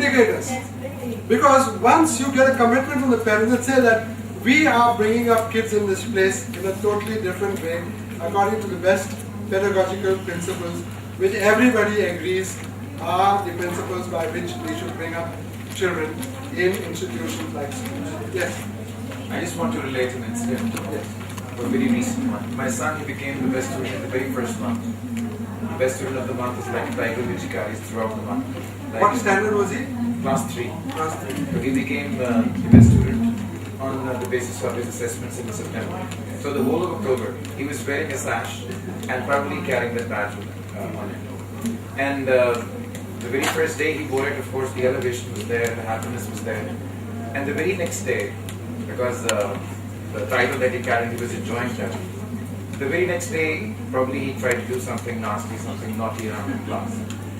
indicators. Because once you get a commitment from the parents that say that we are bringing up kids in this place in a totally different way, according to the best pedagogical principles, which everybody agrees are the principles by which we should bring up children in institutions like schools. Yes. I just want to relate an incident. Yes. A very recent one. My son, he became the best student in the very first month. The best student of the month is like a title which he carries throughout the month. Like What standard was he? Class 3. Class 3. So he became the best student on the basis of his assessments in September. So the whole of October, he was wearing a sash and probably carrying that badge on it. And the very first day he wore it, of course, the elevation was there, the happiness was there. And the very next day, because the title that he carried, he was enjoying that. The very next day, probably he tried to do something nasty, something naughty around in class.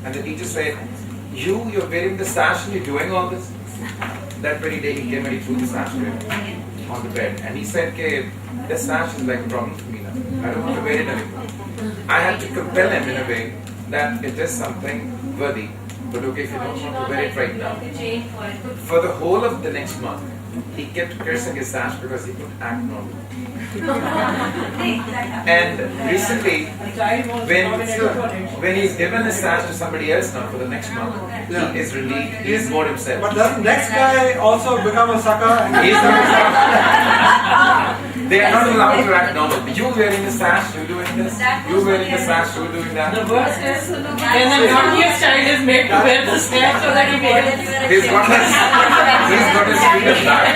And the teacher said, you're wearing the sash and you're doing all this? That very day he came and he threw the sash on the bed. And he said, okay, this sash is like a problem for me now. I don't want to wear it anymore. I had to compel him in a way that it is something worthy. But okay, if you don't want to wear it right now. For the whole of the next month, he kept cursing his sash because he couldn't act normal. And recently, when he's given his sash to somebody else now for the next month, he is relieved, he is more himself. But does the next guy also become a sucker? They are not allowed to act normal. You wearing the sash, you doing this. You wearing the sash, you doing that. The worst is when the naughtiest child is made to wear the sash so that he may. He's got his freedom back.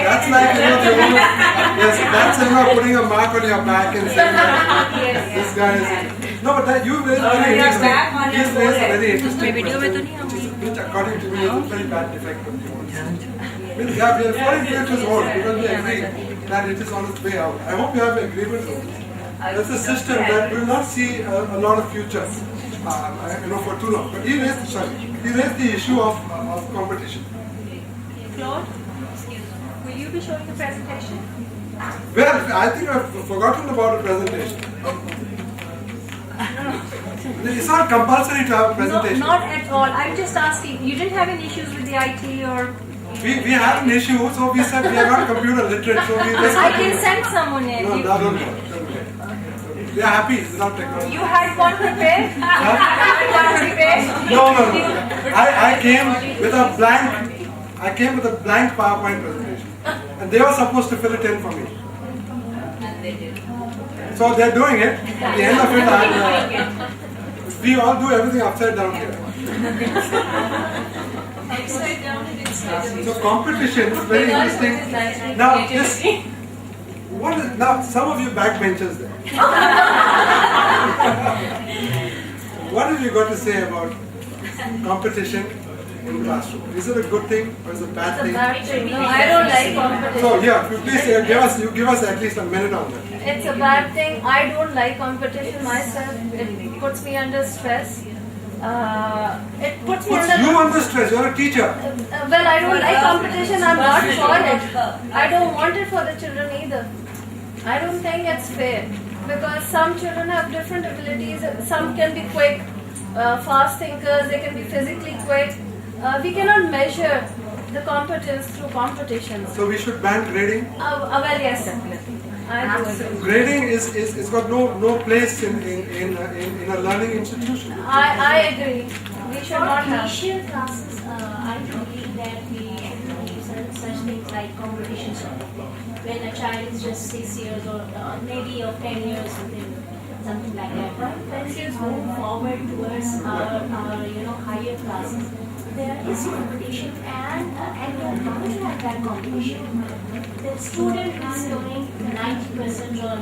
That's like, yes, that's putting a mark on your back and saying that this guy is. No, but that you raised very interesting. He's raised a very interesting question, which according to me is a very bad defect of the old system. Yeah, we are 45 years old because we agree that it is on its way out. I hope you have agreement on this. That's a system that will not see a lot of future, for too long. But he raised the issue of competition. Claude, will you be showing the presentation? Well, I think I've forgotten about a presentation. It's not compulsory to have a presentation. No, not at all. I'm just asking. You didn't have any issues with the IT or... We had an issue, so we said we are not computer literate, so we just... I can send someone in. No, don't go. We are happy without technology. You had one prepared? No. I came with a blank PowerPoint presentation. And they were supposed to fill it in for me. And they did. So they're doing it. At the end of it, we all do everything upside down here. Upside down and inside. So competition is very interesting. Now, now some of you backbenchers there. What have you got to say about competition in the classroom? Is it a good thing or is it a bad thing? No, I don't like competition. So yeah, please give us at least a minute on that. It's a bad thing. I don't like competition myself. It puts me under stress. It puts me under... You under stress, you're a teacher. Well, I don't like competition. I'm not for it. I don't want it for the children either. I don't think it's fair. Because some children have different abilities. Some can be quick, fast thinkers. They can be physically quick. We cannot measure the competence through competitions. So we should ban grading? Well, yes, definitely. I do agree. Grading is got no place in a learning institution. I agree. We should not have. Initial classes, I believe that we use such things like competition. When a child is just 6 years or maybe of 10 years, something like that. But when kids move forward towards our higher classes, there is competition and you are bound to have that competition. The student who is doing 90% or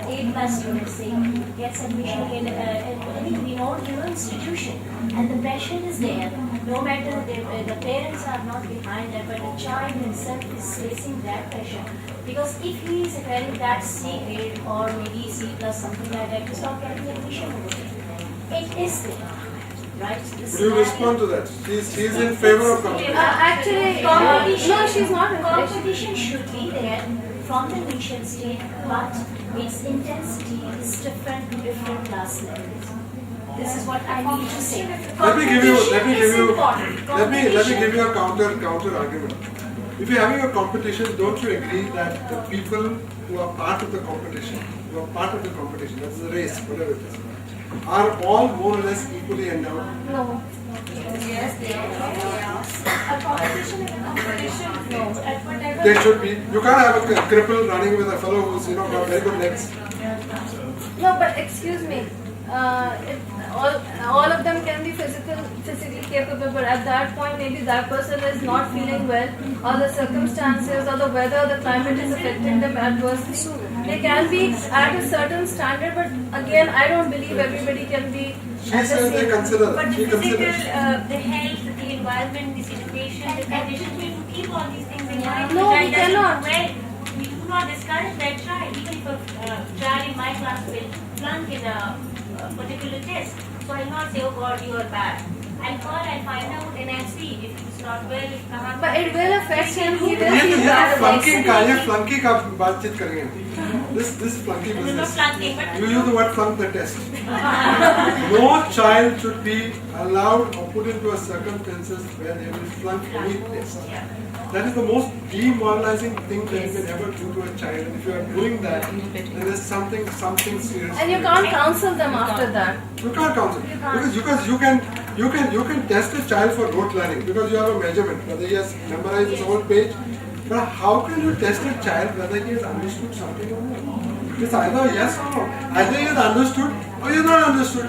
8+ students say gets admission in any renowned institution, and the pressure is there. No matter the parents are not behind that, but the child himself is facing that pressure. Because if he is having that C grade or maybe C plus something like that, he's not getting admission over there. It is there. Right? Would you respond to that? She's in favor of competition. Actually, no, she's not. Competition should be there from the initial stage, but its intensity is different to different class levels. this is what I need to say. Let me give you Competition is important. let me give you a counter argument. If you're having a competition, don't you agree that the people who are part of the competition, that's the race, whatever it is, are all more or less equally endowed? No. Yes, they are. A competition is a competition. No, at whatever. They should be. You can't have a cripple running with a fellow who's got very good legs. No, but excuse me. All of them can be physically capable, but at that point, maybe that person is not feeling well, or the circumstances, or the weather, or the climate is affecting them adversely. They can be at a certain standard, but again, I don't believe everybody can be. She at the says they same- consider But that. the She physical, considers. the health, the environment, this education, the conditions, we have to keep all these things in mind. No, The we child doesn't cannot. do well. We do not discourage that child. Even if a child in my class will flunk in a particular test, so I'll not say, oh God, you are bad. I'll call, I'll find out, and I'll see if it's not well, if But it will affect him. He will ये feel तो bad about flunky का बातचीत करेंगे. This flunky there's no business. flunking, but You use the word flunk the test. No child should be allowed or put into a circumstances where they will flunk any test. That is the most demoralizing thing that you can ever do to a child. And if you are doing that, then there's something serious. And you can't counsel them after that. You can't counsel You can't. because you can test a child for rote learning because you have a measurement whether he has memorized his whole page. But how can you test a child whether he has understood something or not? It's either yes or no. Either he has understood or he has not understood.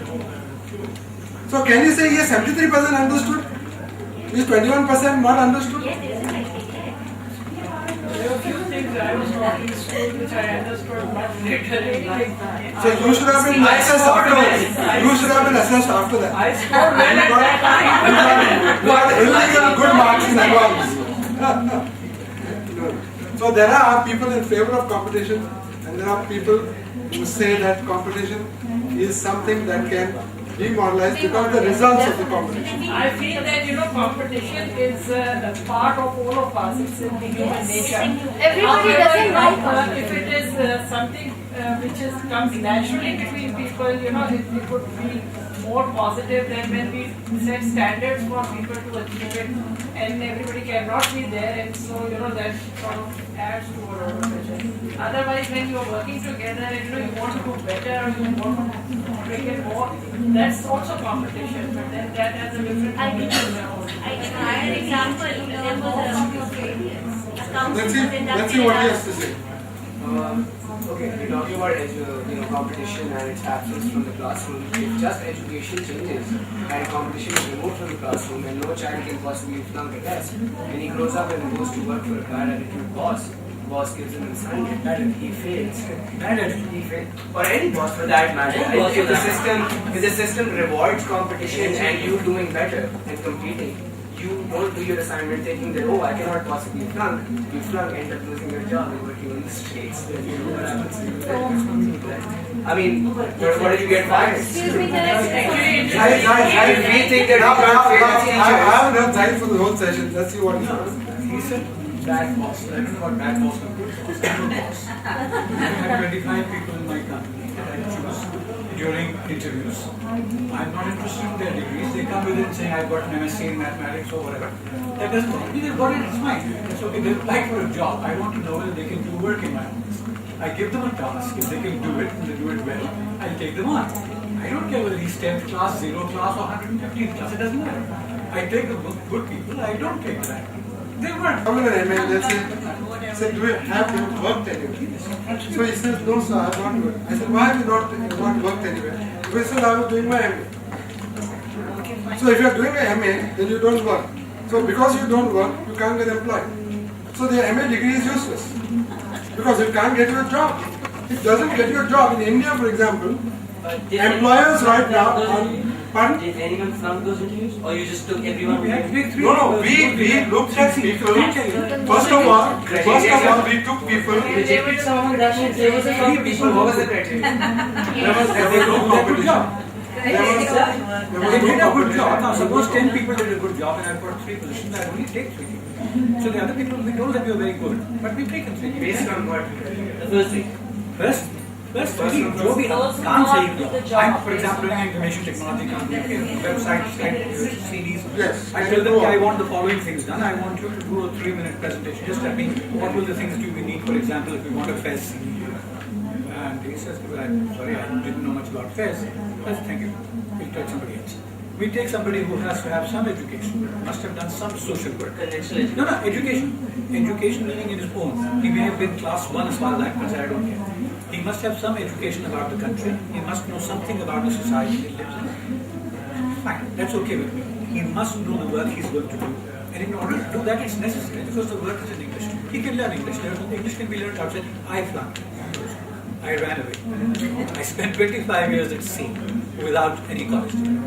So can you say he has 73% understood? He is 21% not understood? yes, there is a criteria. There were a few things I was taught in school which I understood much later in life. So you should have been assessed after that. You should have been assessed after that. I scored well at that time. Got illegal good marks in advance. So there are people in favor of competition, and there are people who say that competition is something that can demoralize because of the results of the competition. I feel that competition is a part of all of us. It's in the human nature. Everybody However, doesn't like competition. if it is something which comes naturally between people, it could be more positive than when we set standards for people to achieve it, and everybody cannot be there, and so that sort of adds to our overpressure. Otherwise, when you are working together and you want to do better, or you want to bring it more, that's also competition, but then that has a different I meaning give in their own. I give an example. There was a Let's see what he has to say. Okay, we're talking about competition and its absence from the classroom. If just education changes and competition is removed from the classroom and no child can possibly flunk a test, when he grows up and goes to work for a bad attitude boss gives him an assignment that if he fails, or any boss for that matter, if the system rewards competition and you doing better and competing, you don't do your assignment thinking that, oh, I cannot possibly flunk. You flunk, end up losing your job and working on the streets. What happens to you? I mean, what if you get fired? Excuse me, can I say something? We think that Now, we can't fail a I teacher. haven't had time for the whole session. Let's see what he says. He said bad boss. I don't know what bad boss and good boss. I'm a boss. I have 25 people in my company that I choose during interviews. I'm not interested in their degrees. They come with it saying I've got an MSc in mathematics or whatever. That doesn't mean they've got it, it's fine. It's okay. They apply for a job. I want to know whether they can do work in my office. I give them a task. If they can do it and they do it well, I'll take them on. I don't care whether he's 10th class, 0th class or 115th class. It doesn't matter. I take the good people. I don't take that. They weren't. Come in an MA, let's say, do you have worked anywhere? So he says, no sir, I've not worked. I said, why have you not worked anywhere? He said, I was doing my MA. So if you are doing a MA, then you don't work. So because you don't work, you can't get employed. So the MA degree is useless. Because it can't get you a job. It doesn't get you a job. In India, for example, employers right now are... Pardon? Did anyone flunk those interviews, or you just took everyone? We had three No, we looked at people. First of all, we took people. Rejected someone, that means there was a Three people. What was the criteria? There was no Good job. competition. They did a good job. Now, suppose 10 people did a good job and I've got 3 positions, I only take 3 people. So the other people, we know that you're very good, but we've taken 3 people. Based on what? The first thing. First, बस जो भी काम सही किया. I'm, for example, running an information technology company, websites, CDs. Yes. I tell them, I want the following things done. I want you to do a 3-minute presentation. Just tell me what will the things do we need. For example, if we want a Fez CD. And he says, I'm sorry, I didn't know much about Fez. Yes, thank you. We'll take somebody else. We take somebody who has to have some education, must have done some social work. No, education. Education meaning in his own. He may have been class 1 as far as I'm concerned, I don't care. He must have some education about the country. He must know something about the society he lives in. Fine, that's okay with me. He must know the work he's going to do. And in order to do that, it's necessary because the work is in English. He can learn English. English can be learned outside. I flunked. I ran away. I spent 25 years at sea without any college degree.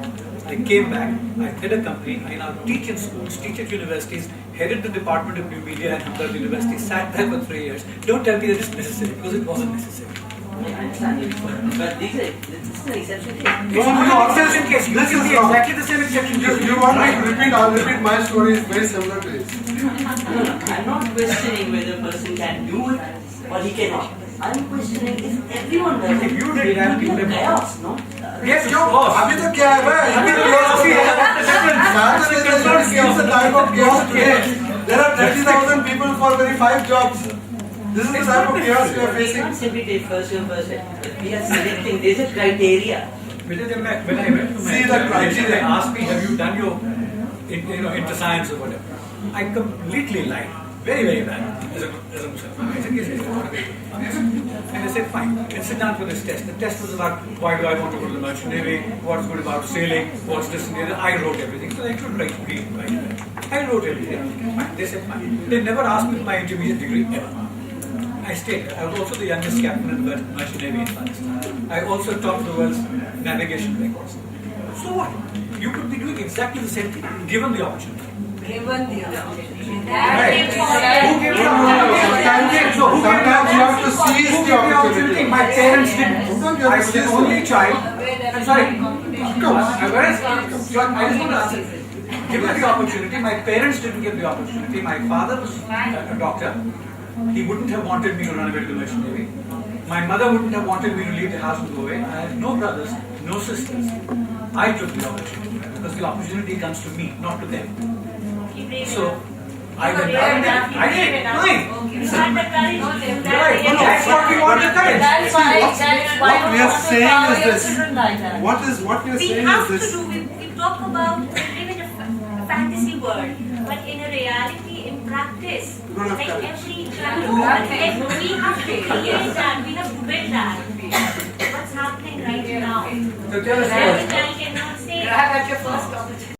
I came back, I head a company, I now teach in schools, teach at universities, headed the Department of New Media at Hamdard University, sat there for 3 years. Don't tell me that it's necessary, because it wasn't necessary. I understand it, but this is an exception case. It's not an exception case. You This can is be wrong. exactly the same exception case. You want me to repeat? I'll repeat my story. It's very similar to his. No, I'm not questioning whether a person can do it or he cannot. I'm questioning if everyone does it. If you did that, it you would would be have chaos, no? Yes, क्यों? of course. अभी तो क्या है भाई? अभी तो chaos ही है. Matter is that it's the type of chaos today. There are 30,000 people for very 5 jobs. This is the type of chaos we are We facing. can't simply take first year first year. We are selecting. There's a criteria. When I went to my See the criteria. they asked me, have you done your inter science or whatever? I completely lied. Very, very bad. As a Muslim. I said, yes, yes. And I said, fine. And sit down for this test. The test was about why do I want to go to the merchant navy, what's good about sailing, what's this and that. I wrote everything. So I could read, right? I wrote everything. Fine. They said, fine. They never asked me my intermediate degree ever. I stayed. I was also the youngest captain in the merchant navy in Pakistan. I also topped the world's navigation records. So what? You could be doing exactly the same thing given the opportunity. Given the opportunity. Right. Who gave the opportunity? Sometimes you have to seize Who the gave the opportunity. My parents didn't. Sometimes you I have was to the seize only it. child. Of I'm sorry. course. Whereas, I just want to answer. Given the opportunity, my parents didn't give the opportunity. My father was a doctor. He wouldn't have wanted me to run away to the merchant navy. My mother wouldn't have wanted me to leave the house and go away. I had no brothers, no sisters. I took the opportunity because the opportunity comes to me, not to them. So, I went out. I did. Fine. You had the courage. Right. That's what we want to courage. That's why What we are saying is this. children like that. What we are We saying have is to this. do, we talk about we live in a fantasy world, but in a reality, in practice, You don't have like courage. every child, we have to create that, we have to build that. What's happening right now? So tell us Every first. child cannot say. Grab at your first opportunity.